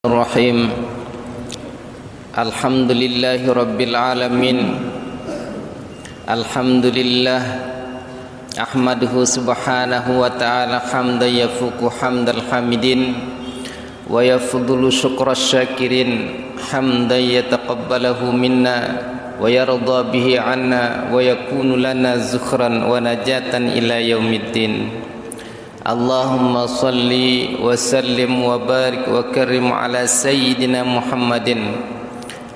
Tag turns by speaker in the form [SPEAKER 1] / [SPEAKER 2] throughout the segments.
[SPEAKER 1] Bismillahirrahmanirrahim. Alhamdulillahi rabbil alamin. Alhamdulillah ahmaduhu subhanahu wa ta'ala hamdan yafuku hamdal hamidin wa yafdulu syukra syakirin hamdan yataqabbalahu minna wa yarda bihi anna wa yakunu lana zukhran wa najatan ila yaumiddin. Allahumma salli wa sallim wa barik wa karim ala sayyidina Muhammadin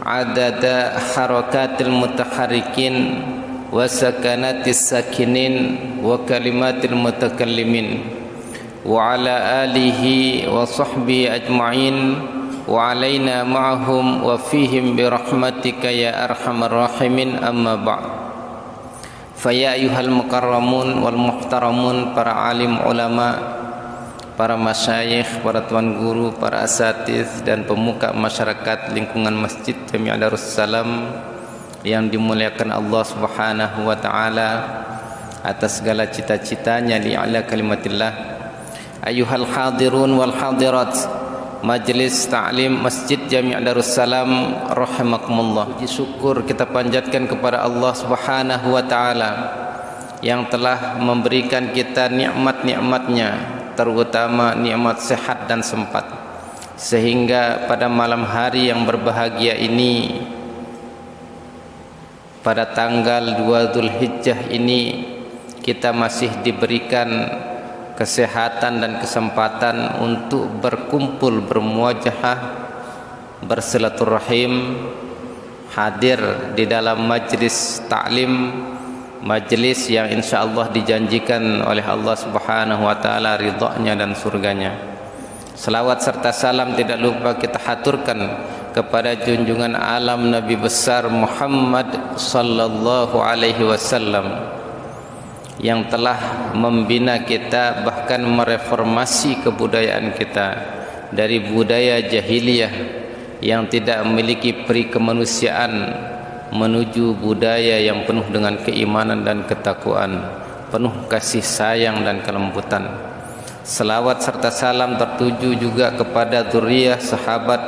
[SPEAKER 1] adada harakatil mutaharrikin wa sakanatis sakinin wa kalimatil mutakallimin wa ala alihi wa sahbihi ajma'in wa alaina ma'ahum wa fihim birahmatika ya arhamar rahimin, amma ba'd. Faya ayuhal mukarramun wal muhtaramun, para alim ulama, para masyayikh, para tuan guru, para asatiz dan pemuka masyarakat lingkungan Masjid Jami' Darussalam yang dimuliakan Allah Subhanahu wa taala atas segala cita-citanya li'ala kalimatillah. Ayuhal hadirun wal hadirat, Majelis Ta'lim Masjid Jami' Darussalam rahimakumullah. Puji syukur kita panjatkan kepada Allah Subhanahu wa taala yang telah memberikan kita nikmat-nikmatnya, terutama nikmat sehat dan sempat, sehingga pada malam hari yang berbahagia ini, pada tanggal 2 Dzulhijjah ini, kita masih diberikan kesehatan dan kesempatan untuk berkumpul, bermuajahah, bersilaturahim, hadir di dalam majlis ta'lim, majlis yang insyaallah dijanjikan oleh Allah Subhanahu wa taala ridhanya dan surganya. Selawat serta salam tidak lupa kita haturkan kepada junjungan alam Nabi besar Muhammad sallallahu alaihi wasallam yang telah membina kita, bahkan mereformasi kebudayaan kita dari budaya jahiliyah yang tidak memiliki peri kemanusiaan menuju budaya yang penuh dengan keimanan dan ketakwaan, penuh kasih sayang dan kelembutan. Selawat serta salam tertuju juga kepada dzurriyyah, sahabat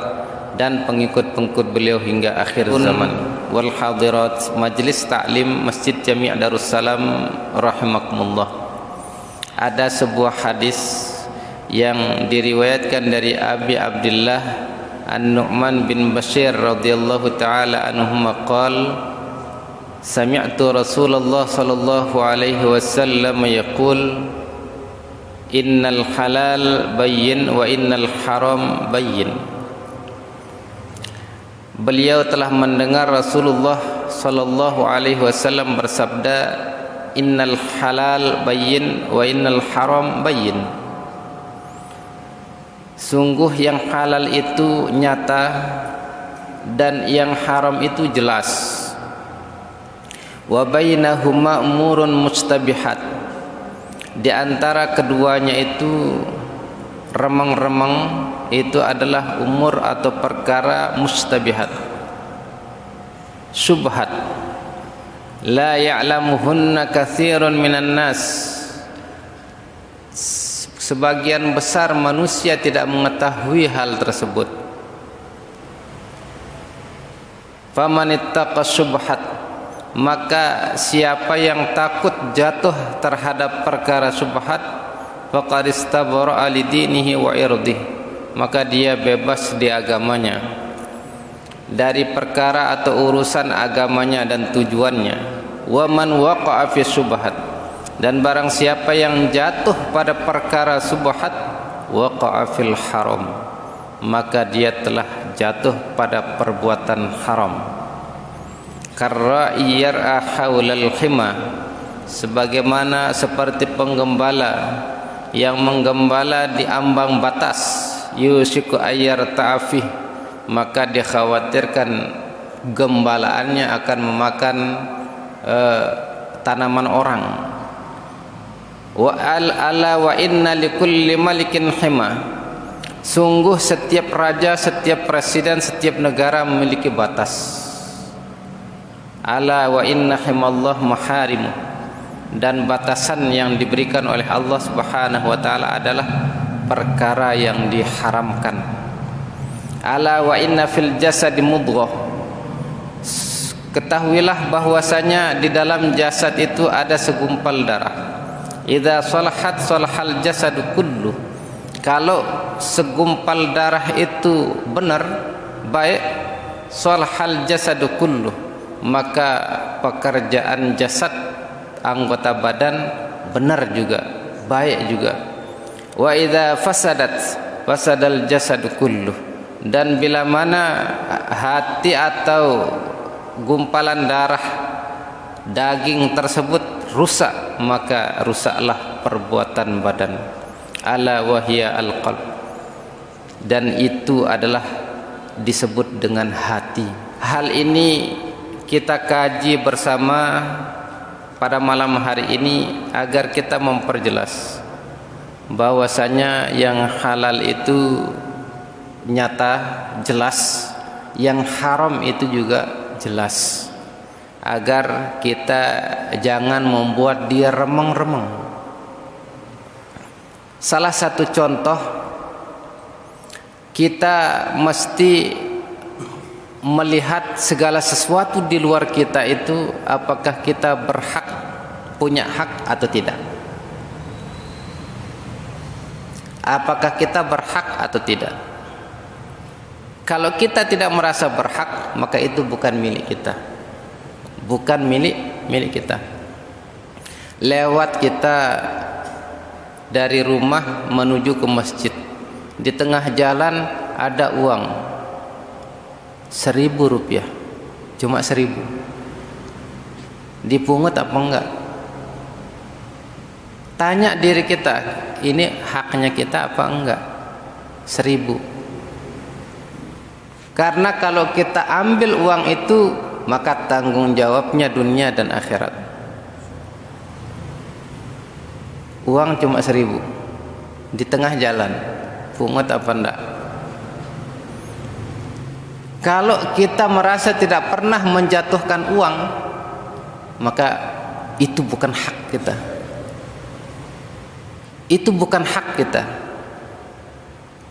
[SPEAKER 1] dan pengikut-pengikut beliau hingga akhir zaman. Wal hadirat, Majlis Ta'lim Masjid Jami' Darussalam rahimakumullah. Ada sebuah hadis yang diriwayatkan dari Abi Abdullah An-Nu'man bin Bashir radhiyallahu taala anhuma qala sami'tu Rasulullah sallallahu alaihi wasallam yaqul innal halal bayyin wa innal haram bayyin. Beliau telah mendengar Rasulullah sallallahu alaihi wasallam bersabda, innal halal bayyin wa innal haram bayyin. Sungguh yang halal itu nyata dan yang haram itu jelas. Wa bainahuma umurun mustabihat. Di antara keduanya itu remang-remang, itu adalah umur atau perkara mustabihat, syubhat, la ya'lamuhunna katsirun minan nas. Sebagian besar manusia tidak mengetahui hal tersebut. Faman ittaqa syubhat, maka siapa yang takut jatuh terhadap perkara syubhat, faqad istabara li dinihi wa irdihi, maka dia bebas di agamanya, dari perkara atau urusan agamanya dan tujuannya. Wa man waqa'a fi syubhat, dan barang siapa yang jatuh pada perkara syubhat, waqa'a fil haram, maka dia telah jatuh pada perbuatan haram. Karra'i yar'a haulal khima, sebagaimana seperti penggembala yang menggembala di ambang batas, yusiku ayyar ta'afih, maka dikhawatirkan gembalaannya akan memakan tanaman orang. Wa ala wa inna likulli malikin hima, sungguh setiap raja, setiap presiden, setiap negara memiliki batas. Ala wa inna himallah maharimu, dan batasan yang diberikan oleh Allah Subhanahu wa taala adalah perkara yang diharamkan. Ala wa inna fil jasadi mudghah. Ketahuilah bahwasanya di dalam jasad itu ada segumpal darah. Idza salahat salahal jasadu kullu. Kalau segumpal darah itu benar, baik, salahal jasadu kullu, maka pekerjaan jasad, anggota badan benar juga, baik juga. Wa idza fasadat fasadal jasadu kullu. Dan bila mana hati atau gumpalan darah daging tersebut rusak, maka rusaklah perbuatan badan. Ala wahya al-qalb. Dan itu adalah disebut dengan hati. Hal ini kita kaji bersama pada malam hari ini agar kita memperjelas bahwasanya yang halal itu nyata, jelas, yang haram itu juga jelas, agar kita jangan membuat dia remeng-remeng. Salah satu contoh, kita mesti melihat segala sesuatu di luar kita itu, apakah kita berhak, punya hak atau tidak. Apakah kita berhak atau tidak. Kalau kita tidak merasa berhak, maka itu bukan milik kita, bukan milik kita. Lewat kita dari rumah menuju ke masjid, di tengah jalan ada uang 1.000 rupiah, cuma 1.000, dipungut apa enggak? Tanya diri kita, ini haknya kita apa enggak? 1.000. Karena kalau kita ambil uang itu, maka tanggung jawabnya dunia dan akhirat. Uang cuma 1.000 di tengah jalan, pungut apa enggak? Kalau kita merasa tidak pernah menjatuhkan uang, maka itu bukan hak kita. Itu bukan hak kita.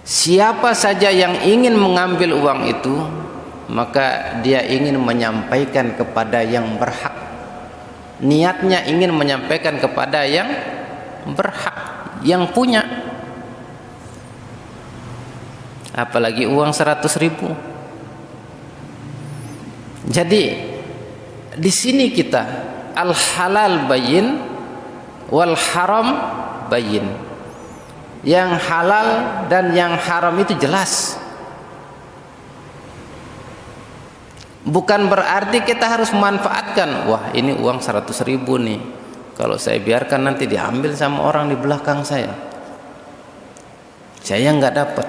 [SPEAKER 1] Siapa saja yang ingin mengambil uang itu, maka dia ingin menyampaikan kepada yang berhak. Niatnya ingin menyampaikan kepada yang berhak, yang punya. Apalagi uang 100.000. Jadi di sini kita al halal bayyin wal haram bayyin. Yang halal dan yang haram itu jelas. Bukan berarti kita harus memanfaatkan, wah ini uang 100.000 nih, kalau saya biarkan nanti diambil sama orang di belakang saya nggak dapat.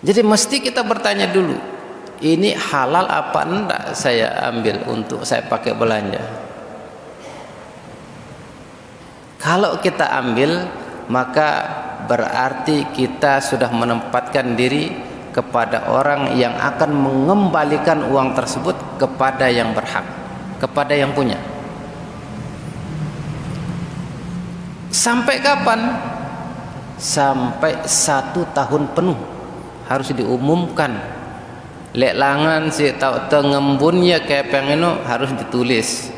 [SPEAKER 1] Jadi mesti kita bertanya dulu, ini halal apa enggak saya ambil untuk saya pakai belanja. Kalau kita ambil, maka berarti kita sudah menempatkan diri kepada orang yang akan mengembalikan uang tersebut kepada yang berhak, kepada yang punya. Sampai kapan? Sampai 1 tahun penuh harus diumumkan. Lek langan si tau tengembun ya kepeng ino harus ditulis.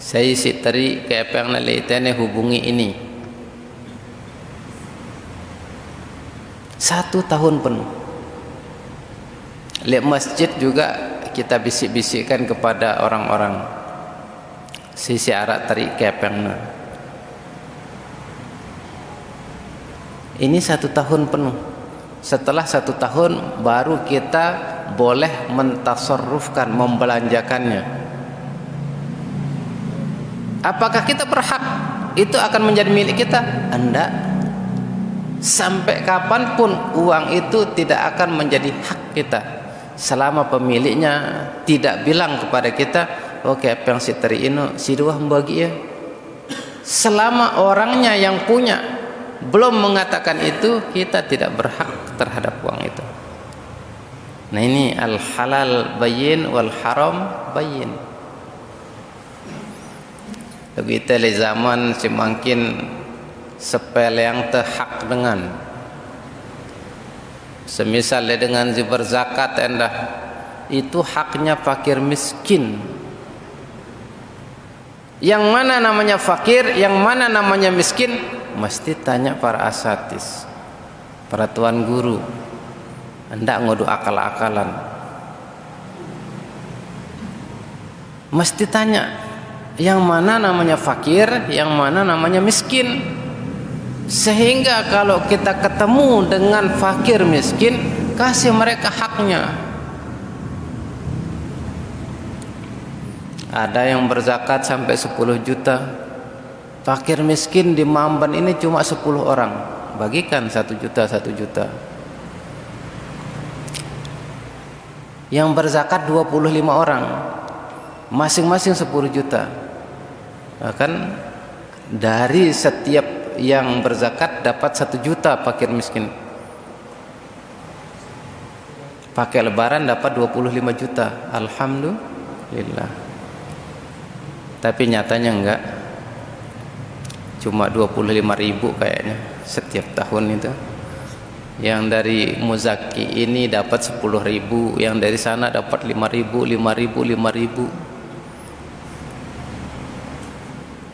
[SPEAKER 1] Saya si teri kepeng nalitene hubungi ini. 1 tahun penuh. Lek masjid juga kita bisik-bisikkan kepada orang-orang sisi arak teri kepeng. Ini 1 tahun penuh. Setelah 1 tahun baru kita boleh mentasarrufkan, membelanjakannya. Apakah kita berhak itu akan menjadi milik kita? Enggak. Sampai kapanpun uang itu tidak akan menjadi hak kita selama pemiliknya tidak bilang kepada kita, oke, apa yang si teri ino si dua membagi ya. Selama orangnya yang punya belum mengatakan itu, kita tidak berhak terhadap uang itu. Nah ini al halal bayyin wal haram bayyin. Kita di zaman semakin sepele yang terhak dengan Semisal dengan berzakat endah, itu haknya fakir miskin. Yang mana namanya fakir, yang mana namanya miskin, mesti tanya para asatis, para tuan guru. Hendak ngodo akal-akalan, mesti tanya yang mana namanya fakir, yang mana namanya miskin. Sehingga kalau kita ketemu dengan fakir miskin, kasih mereka haknya. Ada yang berzakat sampai 10 juta. Fakir miskin di Mamban ini cuma 10 orang. Bagikan 1 juta, 1 juta. Yang berzakat 25 orang. Masing-masing 10 juta. Bahkan dari setiap yang berzakat dapat 1 juta fakir miskin. Pakai lebaran dapat 25 juta. Alhamdulillah. Tapi nyatanya enggak. Cuma 25.000 kayaknya setiap tahun itu. Yang dari Muzaki ini dapat 10.000, yang dari sana dapat 5.000, 5.000, 5.000.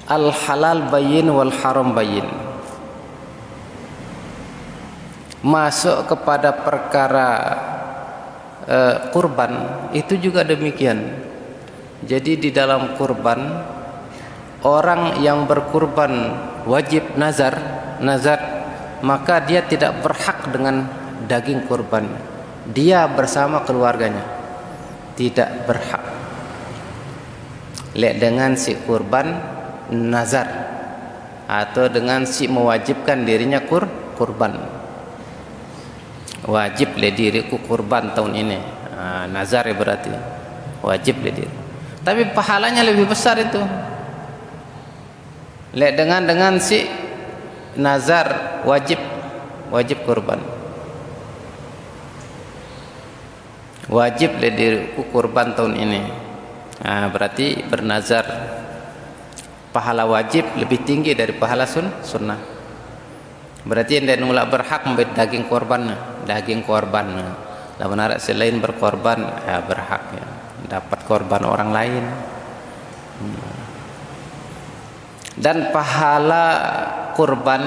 [SPEAKER 1] Al halal bayin wal haram bayin. Masuk kepada perkara kurban itu juga demikian. Jadi di dalam kurban, orang yang berkurban wajib nazar, maka dia tidak berhak dengan daging kurban. Dia bersama keluarganya tidak berhak. Lihat dengan si kurban nazar atau dengan si mewajibkan dirinya kurban. Wajib le diriku kurban tahun ini. Nazar ya berarti wajib le diri. Tapi pahalanya lebih besar itu. Lihat dengan si nazar wajib kurban. Wajib le diriku kurban tahun ini. Berarti bernazar. Pahala wajib lebih tinggi dari pahala sunnah. Berarti yang nulak berhak membeli daging korban. Lawan arah selain berkorban berhak ya, dapat korban orang lain. Dan pahala kurban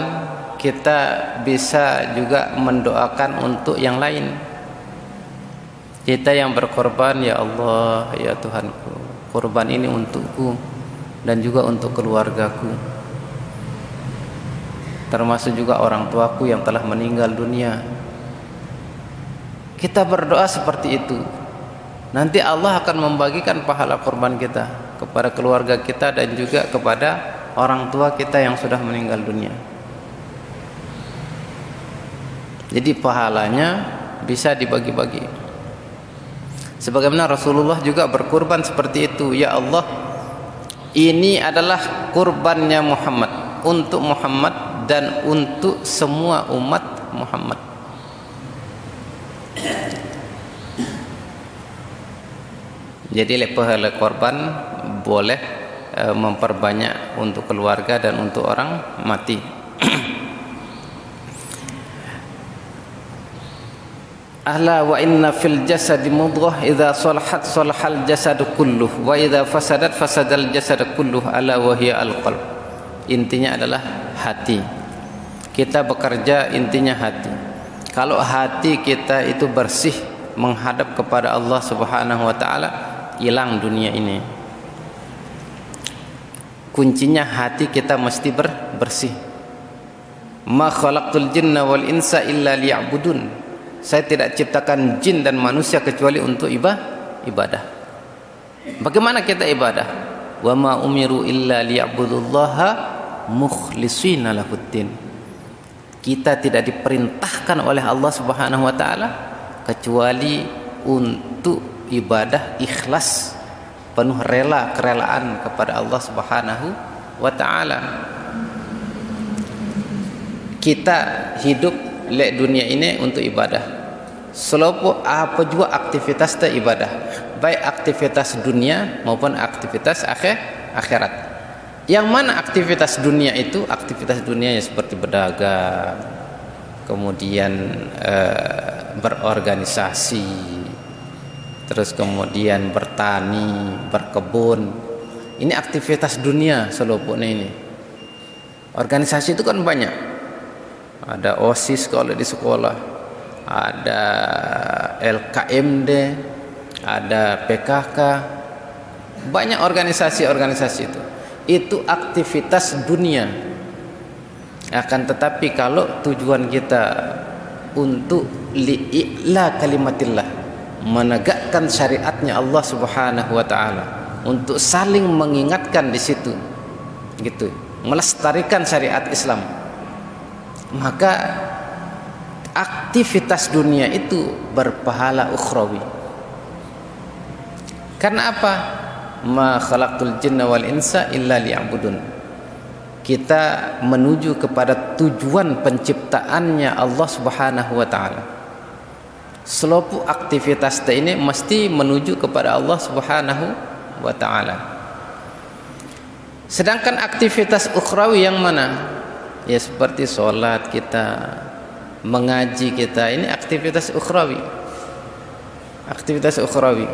[SPEAKER 1] kita bisa juga mendoakan untuk yang lain. Kita yang berkorban, ya Allah, ya Tuhanku, kurban ini untukku dan juga untuk keluargaku, termasuk juga orang tuaku yang telah meninggal dunia. Kita berdoa seperti itu, nanti Allah akan membagikan pahala kurban kita kepada keluarga kita dan juga kepada orang tua kita yang sudah meninggal dunia. Jadi pahalanya bisa dibagi-bagi. Sebagaimana Rasulullah juga berkurban seperti itu. Ya Allah, ini adalah kurbannya Muhammad, untuk Muhammad dan untuk semua umat Muhammad. Jadi pahala korban boleh memperbanyak untuk keluarga dan untuk orang mati. Ala wa inna fil jasadi mudghah idza salahat salahal jasadu kulluh wa idza fasadat fasadal jasadu kulluh ala wa hiya al qalb. Intinya adalah hati. Kita bekerja intinya hati. Kalau hati kita itu bersih menghadap kepada Allah Subhanahu wa taala, hilang dunia ini. Kuncinya hati kita mesti bersih. Ma khalaqtul jinna wal insa illa liya'budun. Saya tidak ciptakan jin dan manusia kecuali untuk ibadah. Bagaimana kita ibadah? Wa ma umiru illa liya'budullaha mukhlishina lahuddin. Kita tidak diperintahkan oleh Allah Subhanahu wa taala kecuali untuk ibadah ikhlas, penuh kerelaan kepada Allah Subhanahu wa taala. Kita hidup di dunia ini untuk ibadah. Selalu apa juga aktivitas ibadah, baik aktivitas dunia maupun aktivitas akhirat. Yang mana aktivitas dunia itu? Aktivitas dunia seperti berdagang, kemudian berorganisasi, terus kemudian bertani, berkebun. Ini aktivitas dunia seluputnya ini. Organisasi itu kan banyak. Ada OSIS kalau di sekolah, ada LKMD, ada PKK, banyak organisasi-organisasi itu. Itu aktivitas dunia. Akan tetapi kalau tujuan kita untuk li'ila kalimatillah, menegakkan syariatnya Allah Subhanahu wa taala, untuk saling mengingatkan di situ, gitu, melestarikan syariat Islam, maka aktivitas dunia itu berpahala ukhrawi. Karena apa? Ma khalaqtul jinna wal insa illa liya'budun. Kita menuju kepada tujuan penciptaannya Allah Subhanahu wa taala. Seluruh aktivitas ini mesti menuju kepada Allah Subhanahu wa taala. Sedangkan aktivitas ukhrawi yang mana? Ya seperti sholat kita, mengaji kita, ini aktivitas ukhrawi. Aktivitas ukhrawi.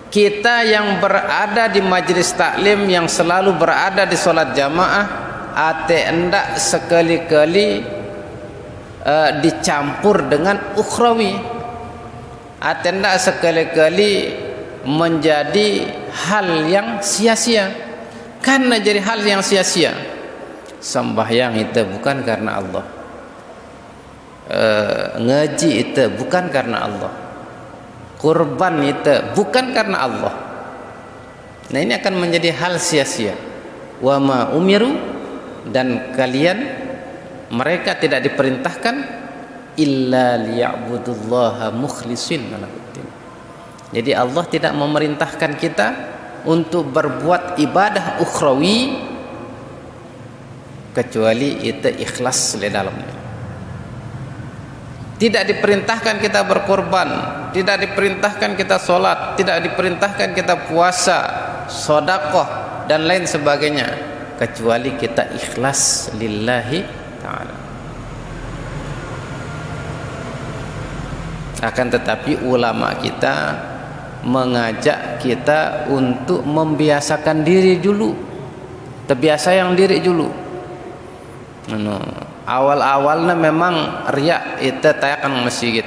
[SPEAKER 1] Kita yang berada di majelis taklim, yang selalu berada di sholat jamaah, ate hendak sekali-kali dicampur dengan ukhrawi. Ate hendak sekali-kali menjadi hal yang sia-sia. Karena jadi hal yang sia-sia. Sembahyang itu bukan karena Allah. Ngaji itu bukan karena Allah. Kurban itu bukan karena Allah. Nah ini akan menjadi hal sia-sia. Wa ma umiru, dan kalian, mereka tidak diperintahkan illa liya'budullaha mukhlishin lahuddin. Jadi Allah tidak memerintahkan kita untuk berbuat ibadah ukhrawi kecuali itu ikhlas di dalamnya. Tidak diperintahkan kita berkorban, tidak diperintahkan kita sholat, tidak diperintahkan kita puasa, sedekah dan lain sebagainya, kecuali kita ikhlas lillahi ta'ala. Akan tetapi ulama kita mengajak kita untuk membiasakan diri dulu, terbiasa yang diri dulu. Awal-awalnya memang riak itu tayakan masjid,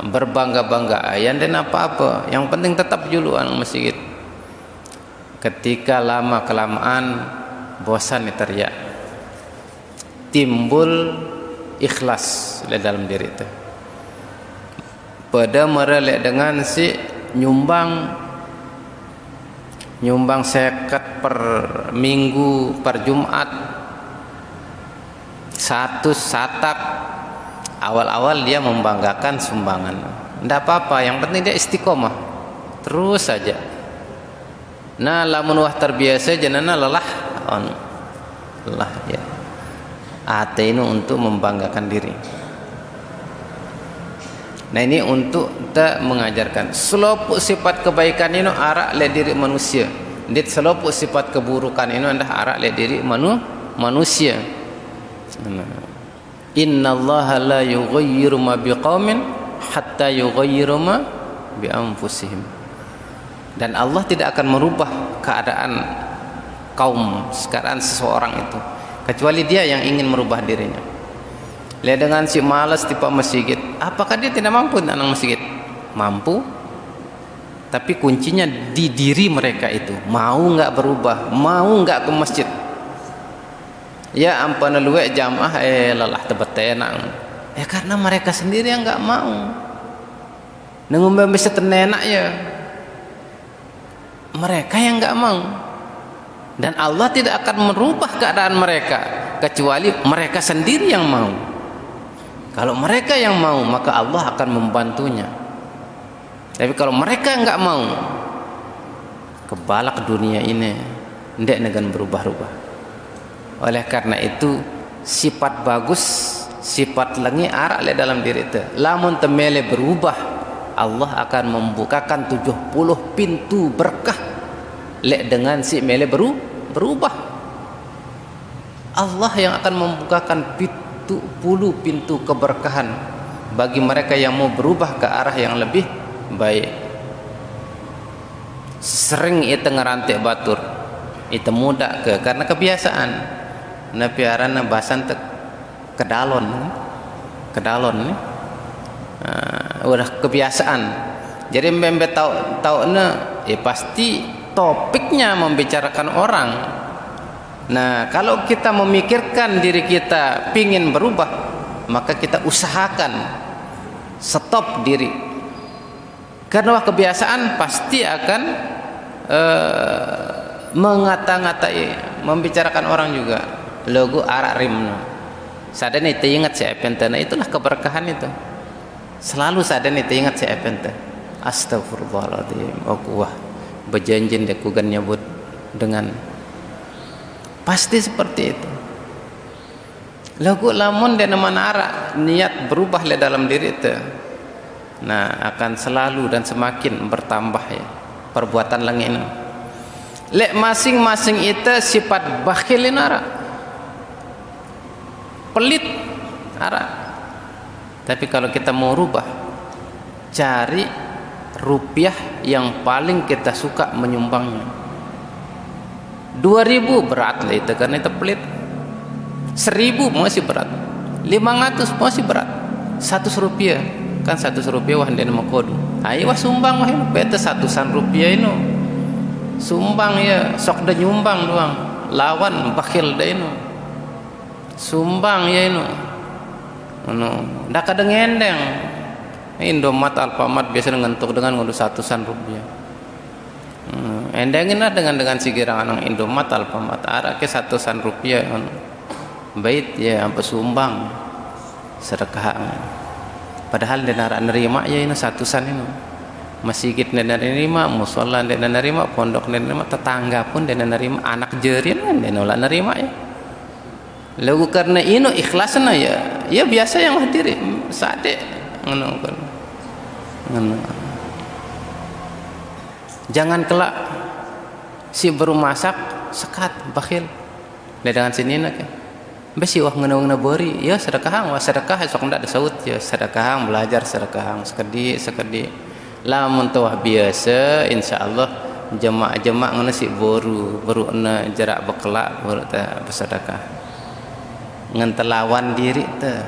[SPEAKER 1] berbangga-bangga, yang dan apa-apa, yang penting tetap dulu ang masjid. Ketika lama kelamaan bosan itu riak, timbul ikhlas di dalam diri itu. Pada merelek dengan si nyumbang seket per minggu, per Jumat, satu satak. Awal-awal dia membanggakan sumbangan, tidak apa-apa, yang penting dia istiqomah terus saja. Nah lamun wah terbiasa jenana lelah ya ate ini untuk membanggakan diri. Nah ini untuk kita mengajarkan selopuk sifat kebaikan ini arak le diri manusia, dit selopuk sifat keburukan ini anda arak le diri manusia. Innallaha la yughayyiru ma biqaumin hatta yughayyiru ma bi anfusihim. Dan Allah tidak akan merubah keadaan kaum, keadaan seseorang itu, kecuali dia yang ingin merubah dirinya. Lihat dengan si malas tipe masjid, apakah dia tidak mampu anak masjid? Mampu, tapi kuncinya di diri mereka itu, mau nggak berubah, mau nggak ke masjid. Ya ampun luwe jamaah lelah tebet enak. Ya karena mereka sendiri yang nggak mau. Nengumbe bisa tenenak ya. Mereka yang nggak mau. Dan Allah tidak akan merubah keadaan mereka kecuali mereka sendiri yang mau. Kalau mereka yang mau, maka Allah akan membantunya. Tapi kalau mereka nggak mau, kebalak dunia ini tidak dengan berubah-ubah. Oleh karena itu sifat bagus, sifat lengi arak le dalam diri itu. Lamun temele berubah, Allah akan membukakan 70 pintu berkah le dengan si mele berubah. Allah yang akan membukakan 70 pintu keberkahan bagi mereka yang mau berubah ke arah yang lebih baik. Sering itu ngerantik batur, itu mudah karena kebiasaan. Nabi arana bahasan kedalon nih. Udah kebiasaan. Jadi membe tahu ya pasti topiknya membicarakan orang. Nah, kalau kita memikirkan diri kita pingin berubah, maka kita usahakan stop diri. Karena kebiasaan pasti akan mengata-ngatai, membicarakan orang juga. Logo arak rimno. Sadar itu ingat si epentena, itulah keberkahan itu. Selalu sadar itu ingat si epentena. Astagfirullahaladzim. Aku berjanjin deh kugan nyebut dengan pasti seperti itu. Lagu lamun dan manara niat berubah le dalam diri itu, nah akan selalu dan semakin bertambah ya perbuatan langit ini. Lek masing-masing itu sifat bakhilin ara, pelit ara. Tapi kalau kita mau rubah, cari rupiah yang paling kita suka menyumbangnya. 2.000 berat lah itu karena itu pelit. 1.000 masih berat, 500 masih berat, 100 rupiah kan 100 rupiah wah dia nama kodu. Ayo wah sumbang wah ini beta 100 rupiah ini sumbang ya, sok dah nyumbang doang, lawan bakhil dah ini sumbang ya ini dah kadang ngendeng. Indomaret Alfamart biasa ngentuk dengan ngunduh 100 rupiah. Endengin lah dengan sigirang anang Indomaret Alfamart arah ke 100 rupiah bait ya apa sumbang sedekah. Padahal dia nara nerima ya ini 100 ini. Masjid dia nerima, musola dia nerima, pondok dia nerima, tetangga pun dia nerima, anak jerin kan dia nolak nerima ya. Lalu karena ini ikhlasnya ya biasa yang hadiri sade ngono. Jangan kelak si baru masak sekat bakhil dengan sini nak besi wah ngena beri ya sedekah esok ndak disaut ya sedekah belajar sedekah sekedi lamun tawah biasa insyaallah jemaah ngono si baru na jarak bekelak baru ta bersedekah ngan lawan diri teh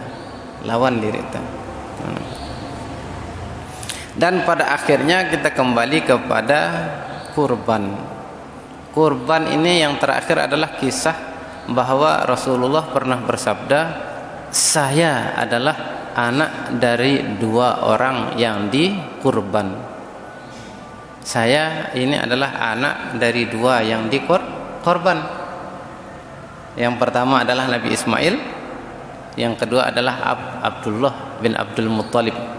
[SPEAKER 1] dan pada akhirnya kita kembali kepada kurban ini. Yang terakhir adalah kisah bahwa Rasulullah pernah bersabda, saya adalah anak dari 2 orang yang dikurban. Saya ini adalah anak dari 2 yang dikorban. Yang pertama adalah Nabi Ismail, yang kedua adalah Abdullah bin Abdul Muttalib.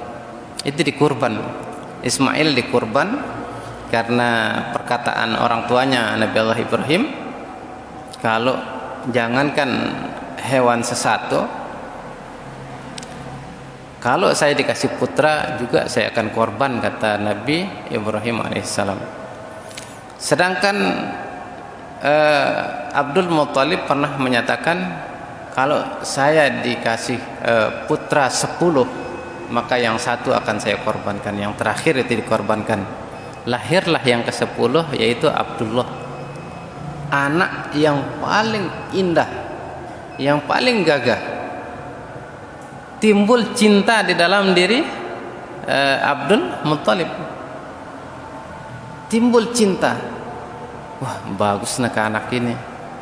[SPEAKER 1] Itu dikurban. Ismail dikurban karena perkataan orang tuanya Nabi Allah Ibrahim, kalau jangankan hewan sesatu, kalau saya dikasih putra juga saya akan korban, kata Nabi Ibrahim alaihissalam. Sedangkan Abdul Muttalib pernah menyatakan, kalau saya dikasih putra 10, maka yang 1 akan saya korbankan, yang terakhir itu dikorbankan. Lahirlah yang ke-10 yaitu Abdullah, anak yang paling indah, yang paling gagah. Timbul cinta di dalam diri Abdul Muttalib, timbul cinta. Wah bagus nak anak ini.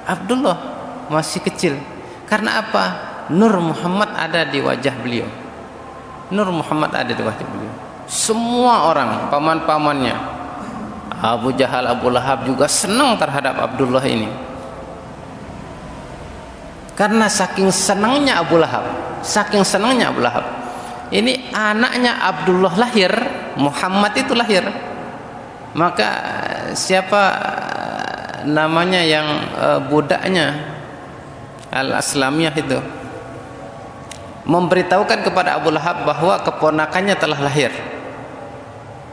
[SPEAKER 1] Abdullah masih kecil. Karena apa? Nur Muhammad ada di wajah beliau. Nur Muhammad ada di wajah beliau. Semua orang, paman-pamannya, Abu Jahal, Abu Lahab juga senang terhadap Abdullah ini. Karena saking senangnya Abu Lahab, ini anaknya Abdullah lahir, Muhammad itu lahir. Maka siapa namanya yang budaknya Al-Aslamiyah itu memberitahukan kepada Abu Lahab bahwa keponakannya telah lahir,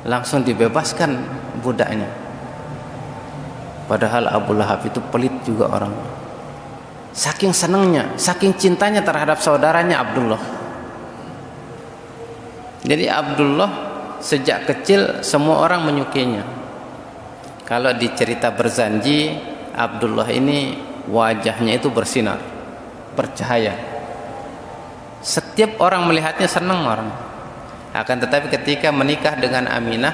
[SPEAKER 1] langsung dibebaskan budaknya. Padahal Abu Lahab itu pelit juga orang. Saking senangnya, saking cintanya terhadap saudaranya Abdullah. Jadi Abdullah sejak kecil semua orang menyukainya. Kalau di cerita Berzanji, Abdullah ini wajahnya itu bersinar, bercahaya. Setiap orang melihatnya senang orang. Akan tetapi ketika menikah dengan Aminah,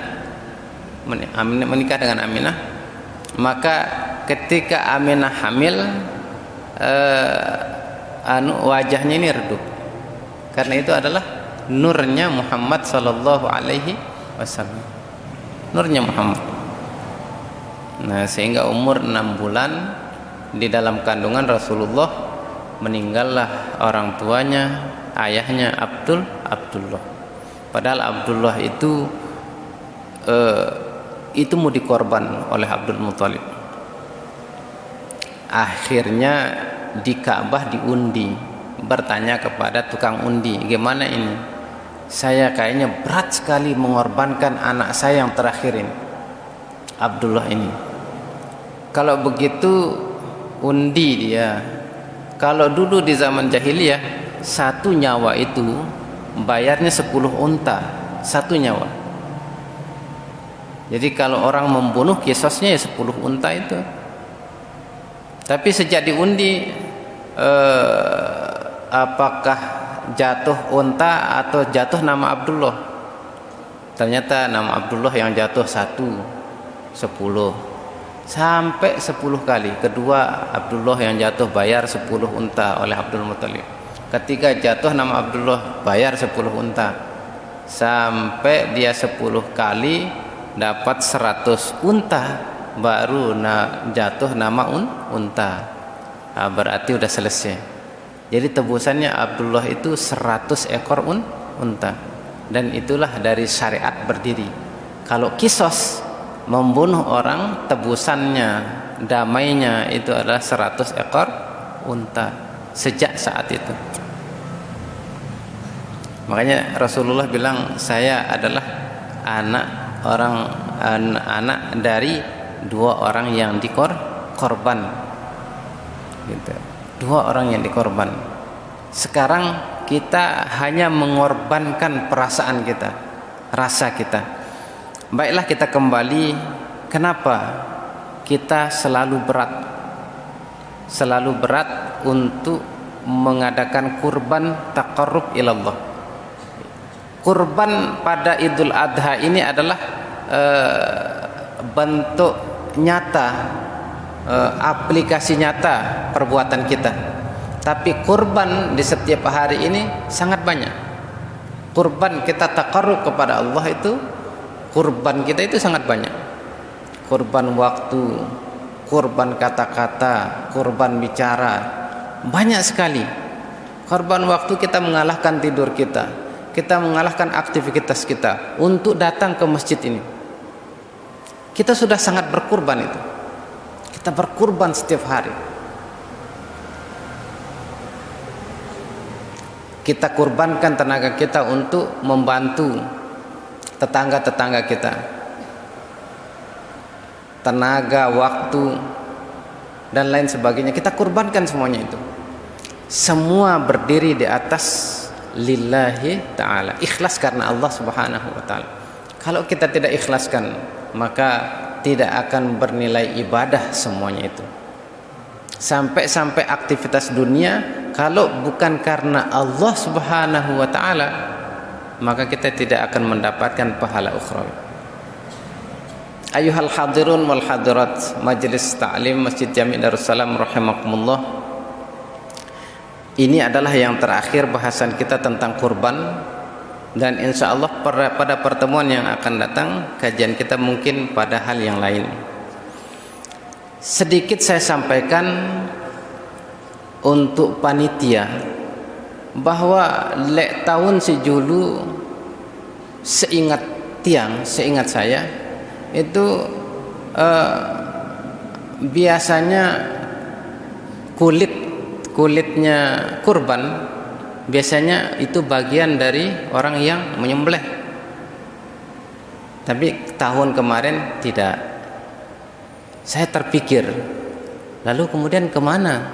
[SPEAKER 1] maka ketika Aminah hamil, wajahnya ini redup. Karena itu adalah nurnya Muhammad sallallahu alaihi wasallam. Nurnya Muhammad. Nah, sehingga umur 6 bulan di dalam kandungan Rasulullah meninggallah orang tuanya, ayahnya Abdullah. Padahal Abdullah itu mau dikorban oleh Abdul Muthalib. Akhirnya di Ka'bah diundi, bertanya kepada tukang undi, gimana ini? Saya kayaknya berat sekali mengorbankan anak saya yang terakhir ini, Abdullah ini. Kalau begitu undi dia. Kalau dulu di zaman jahiliyah, satu nyawa itu bayarnya 10 unta, satu nyawa. Jadi kalau orang membunuh kisosnya ya 10 unta itu. Tapi sejak diundi, apakah jatuh unta atau jatuh nama Abdullah? Ternyata nama Abdullah yang jatuh 10 sampai 10 kali. Kedua Abdullah yang jatuh bayar 10 unta oleh Abdul Muthalib. Ketiga jatuh nama Abdullah bayar 10 unta. Sampai dia 10 kali dapat 100 unta baru jatuh nama unta. Nah, berarti udah selesai. Jadi tebusannya Abdullah itu 100 ekor unta. Dan itulah dari syariat berdiri. Kalau kisos membunuh orang, tebusannya, damainya itu adalah 100 ekor unta sejak saat itu. Makanya Rasulullah bilang, saya adalah anak dari 2 orang yang dikorban gitu. 2 orang yang dikorban. Sekarang kita hanya mengorbankan perasaan kita, rasa kita. Baiklah, kita kembali. Kenapa kita selalu berat untuk mengadakan kurban taqarrub ilallah? Kurban pada Idul Adha ini adalah bentuk nyata, aplikasi nyata perbuatan kita. Tapi kurban di setiap hari ini sangat banyak. Kurban kita taqarrub kepada Allah itu, kurban kita itu sangat banyak. Kurban waktu, kurban kata-kata, kurban bicara, banyak sekali. Kurban waktu kita mengalahkan tidur kita, kita mengalahkan aktivitas kita untuk datang ke masjid ini. Kita sudah sangat berkurban itu. Kita berkurban setiap hari. Kita kurbankan tenaga kita untuk membantu tetangga-tetangga kita. Tenaga, waktu, dan lain sebagainya kita kurbankan semuanya itu. Semua berdiri di atas lillahi ta'ala, ikhlas karena Allah subhanahu wa ta'ala. Kalau kita tidak ikhlaskan, maka tidak akan bernilai ibadah semuanya itu. Sampai aktivitas dunia, kalau bukan karena Allah subhanahu wa ta'ala, maka kita tidak akan mendapatkan pahala ukhrawi. Ayuhal hadirun wal hadirat Majelis Ta'lim Masjid Jami' Darussalam rahimakumullah. Ini adalah yang terakhir bahasan kita tentang kurban. Dan insya Allah pada pertemuan yang akan datang, kajian kita mungkin pada hal yang lain. Sedikit saya sampaikan untuk panitia, bahwa lek tahun sejulu seingat saya itu biasanya kulitnya kurban biasanya itu bagian dari orang yang menyembelih. Tapi tahun kemarin tidak. Saya terpikir, lalu kemudian kemana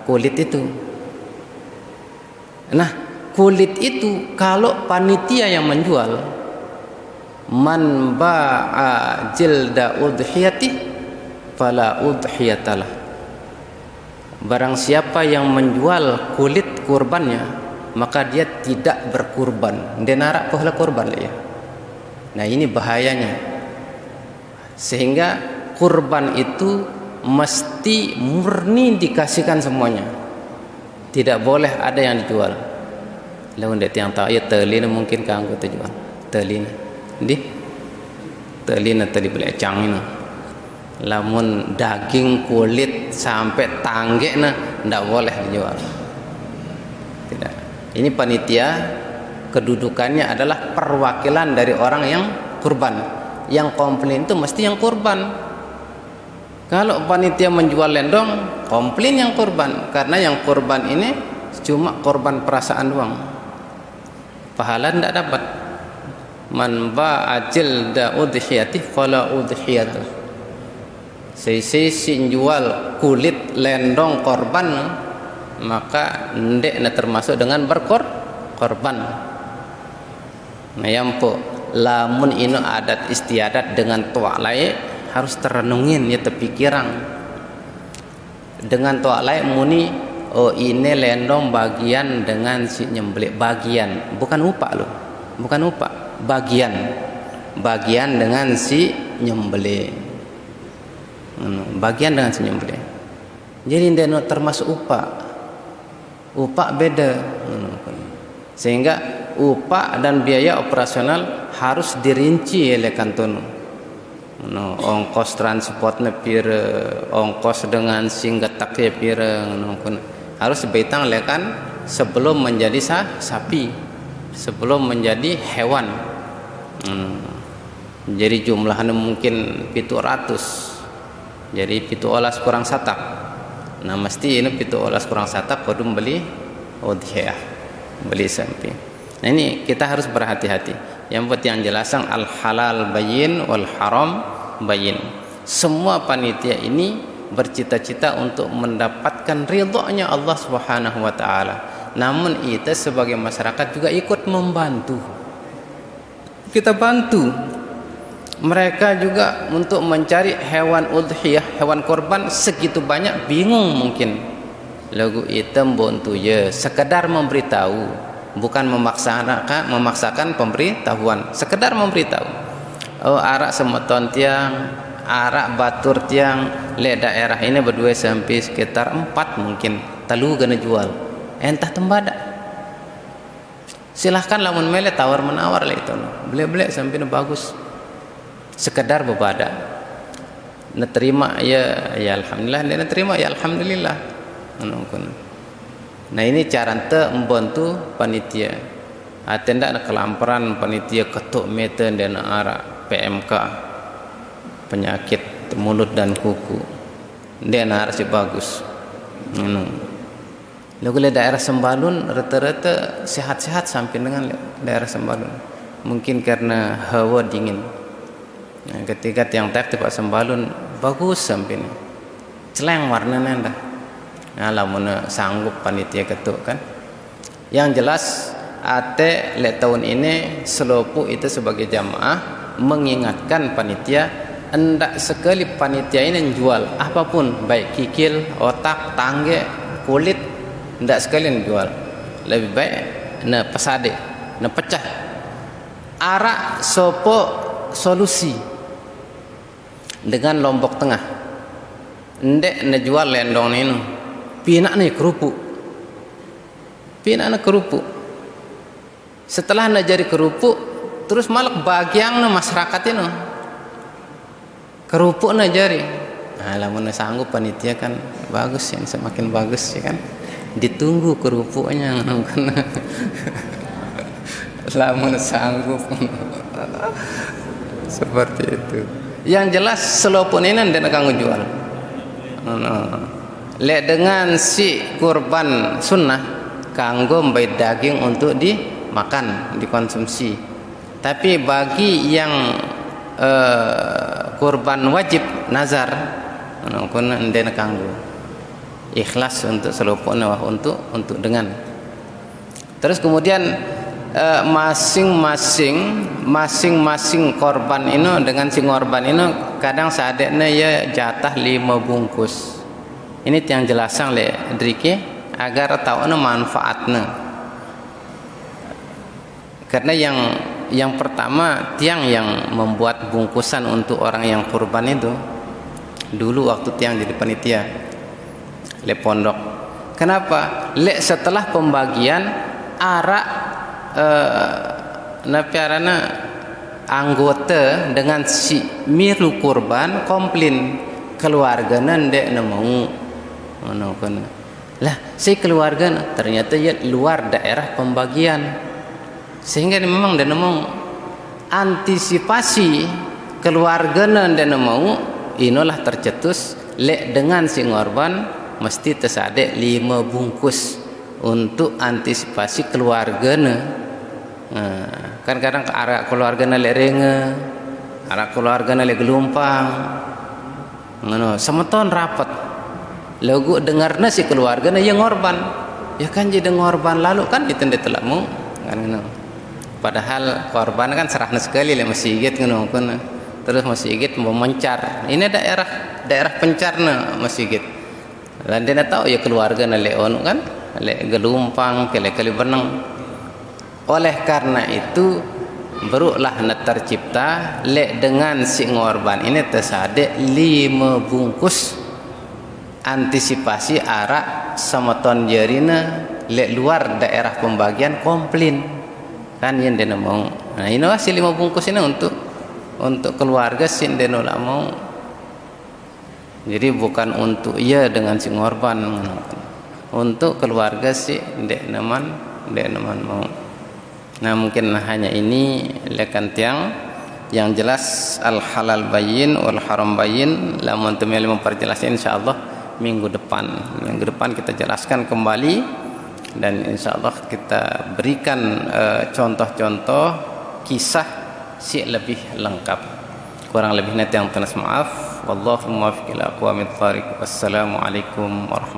[SPEAKER 1] kulit itu? Nah, kulit itu kalau panitia yang menjual, man ba'a jilda udhiyati fala udhiyatalah. Barang siapa yang menjual kulit kurbannya, maka dia tidak berkurban. Dia narak kohla kurban ya. Nah ini bahayanya. Sehingga kurban itu mesti murni dikasihkan semuanya. Tidak boleh ada yang dijual. Lawan dia yang tahu ya teli mungkin kanggo tujuan. Teli di teli beli cang ini. Lamun daging kulit sampai tangge ndak boleh dijual. Tidak. Ini panitia kedudukannya adalah perwakilan dari orang yang kurban. Yang komplain itu mesti yang kurban. Kalau panitia menjual lendong, komplain yang kurban, karena yang kurban ini cuma korban perasaan doang. Pahala tidak dapat. Man ba'a jilda udhiyati fala udhiyata. Si jual kulit lendong korban, maka ndek termasuk dengan berkorban. Nah yampo lamun ino adat istiadat dengan tuak lain harus terenungin ya terpikiran. Dengan tuak lain muni oh ini lendong bagian dengan si nyembelih bagian, bukan upah loh, bukan upah, bagian dengan si nyembelih, bagian dengan si nyembelih. Jadi ndek termasuk upah beda. Sehingga upah dan biaya operasional harus dirinci oleh kanton. Ongkos transportnya pira, ongkos dengan singgetaknya pira, harus dibetang lekan sebelum menjadi sapi, sebelum menjadi hewan. Jadi jumlahnya mungkin 700. Jadi 7 kurang satak. Nah mesti ini 7 kurang satak kudu beli udhiyah, beli sapi. Nah ini kita harus berhati-hati. Yang penting jelasan al halal bayin wal haram bayin. Semua panitia ini bercita-cita untuk mendapatkan ridhonya Allah Subhanahu wa taala. Namun kita sebagai masyarakat juga ikut membantu. Kita bantu mereka juga untuk mencari hewan udhiyah, hewan korban segitu banyak, bingung mungkin. Lagu hitam bontu ya, sekedar memberitahu. Bukan memaksakan pemberitahuan, sekedar memberitahu. Oh arak semeton tiang, arak batur tiang, le daerah ini berdua sampai sekitar 4 mungkin. Talu gana jual, entah tembada. Silahkan lamun mele tawar menawar lah itu, beli sampai bagus. Sekedar berbada. Neterima ya alhamdulillah, dia neterima ya alhamdulillah. Nah ini cara ente membantu panitia. Tidak ada kelamparan panitia ketuk meten dan arah PMK, penyakit mulut dan kuku. Dia harus bagus. Lalu daerah Sembalun rata-rata sehat-sehat sampai dengan daerah Sembalun. Mungkin karena hawa dingin. Nah, ketika tiang tak Pak Sembalun bagus sampai ini. Celeng warnanya dah. Nah, lamun sanggup panitia ketuk kan. Yang jelas ate le tahun ini selopu itu sebagai jamaah mengingatkan panitia hendak sekali panitia ini jual apapun, baik kikil, otak, tangge, kulit, hendak sekali jual. Lebih baik na pesade, na pecah. Arak sopo solusi dengan Lombok Tengah. Ndek na jual lendong ini. Pinak nih kerupuk. Pinak na kerupuk. Setelah na jadi kerupuk, terus malah bagian na masyarakat ini. Kerupuk na jari. Nah, lamun sanggup panitia kan bagus ya, semakin bagus ya kan. Ditunggu kerupuknya. Lamun sanggup. Seperti itu. Yang jelas selopun ini ndak kanggo jual. Lek dengan si kurban sunnah kanggo mbai daging untuk dimakan, dikonsumsi. Tapi bagi yang kurban wajib nazar kun ndek kanggo ikhlas untuk selopon untuk dengan. Terus kemudian masing-masing korban ini dengan si korban ini kadang sadeknya ya jatah 5 bungkus. Ini yang jelasang le drike agar tahu manfaatnya. Karena yang pertama tiang yang membuat bungkusan untuk orang yang kurban itu dulu waktu tiang jadi panitia le pondok. Kenapa? Le setelah pembagian arak napiarana anggota dengan si miru kurban komplain keluargana ndek mau ngono lah si keluarga ternyata ya luar daerah pembagian sehingga memang dia mau antisipasi keluargana ndek mau inilah tercetus le dengan si korban mesti tersadek 5 bungkus untuk antisipasi keluargana. Kan kadang arah keluarga nale renge, arah keluarga nale gelumpang, ngono. Semeton rapat, lagu dengarna si keluarga na yang ngorban, ya kan jadi ngorban lalu kan itu ndak telakmu, kan ngono. Padahal korban kan serahna sekali le masih igit ngono kan, terus masih igit mau mencar. Ini daerah pencarna masih igit. Dan dia tahu ya keluarga nale ono kan, le gelumpang, kele benang. Oleh karena itu barulah tercipta le dengan si ngorban ini tersadek 5 bungkus antisipasi arak semeton jarina le luar daerah pembagian komplain kan yang dia mau. Nah ini si 5 bungkus ini untuk keluarga si dia mau. Jadi bukan untuk ia dengan si ngorban, untuk keluarga si dek naman mau. Nah mungkin hanya ini lekan tiang yang jelas al halal bayin wal haram bayin. Lamun temeli memperjelas insyaallah minggu depan kita jelaskan kembali dan insyaallah kita berikan contoh-contoh kisah si lebih lengkap. Kurang lebihnya tiang tunas maaf. Wallahu muwaffiq ila aqwamit thariq. Wassalamualaikum warahmatullahi